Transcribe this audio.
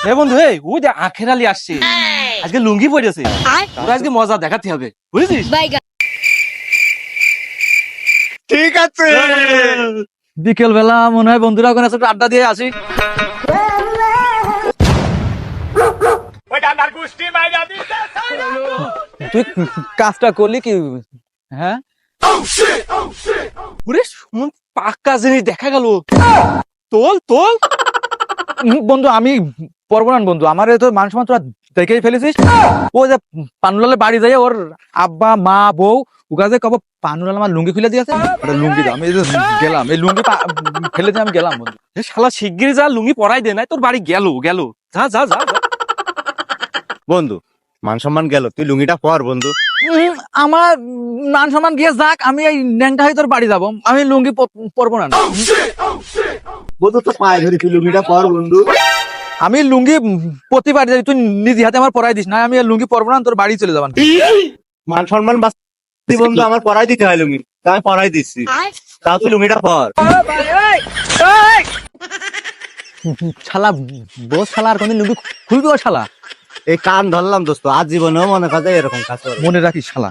হে বন্ধু, হে ওই যে আখের আলী আসছে, আজকে লুঙ্গি পড়েছে, ওরা আজকে মজা দেখাতে হবে, বুঝেছিস? ঠিক আছে। বিকেল বেলা মনে হয় বন্ধুরা ওখানে একটু আড্ডা দিয়ে আসি। তুই কাজটা করলি কি? হ্যাঁ, ওরে শুন, পাক্কা জিনিস দেখা গেল। তোল তোল। বন্ধু আমি পারবো না বন্ধু, আমার তো মান সম্মান তোরা দেখেই ফেলেছিস। ও যে পানুলালের বাড়ি যাই, ওর আব্বা মা বউ ওকে যে কব পানুলাল আমার লুঙ্গি খুলে দিয়েছে, ওটা লুঙ্গি দাও, আমি এই যে গেলাম, এই লুঙ্গি ফেলে দিয়ে আমি গেলাম বন্ধু। এ শালা শিগগিরই যা, লুঙ্গি পরাই দে, নাই তোর বাড়ি গেল গেল। যা যা যা যা। বন্ধু মান সম্মান গেল, তুই লুঙ্গিটা পর বন্ধু। আমার মান সম্মান গিয়ে যাক, আমি এই ন্যাংটা হয়ে তোর বাড়ি যাবো, আমি লুঙ্গি পরবো না। বন্ধু তো পায়ে ধরি, তুই লুঙ্গিটা পর বন্ধু। আমি লুঙ্গি প্রতিবার যাই, তুই নিজে হাতে আমার পরাই দিস না, আমি আর লুঙ্গি পরবো না, তোর বাড়ি চলে যাবান। মান সম্মান বাঁচতে বন্ধু, আমার পরাই দিতে হয় লুঙ্গি, তাই আমি পরাই দিচ্ছি, তাও তুই লুঙ্গিটা পর। শালা বস, শালা আর কোনদিন লুঙ্গি খুলবি ও শালা? এই কান ধরলাম দোস্ত, আজীবনেও মনে কাজে এরকম কাজ করবে। মনে রাখিস শালা।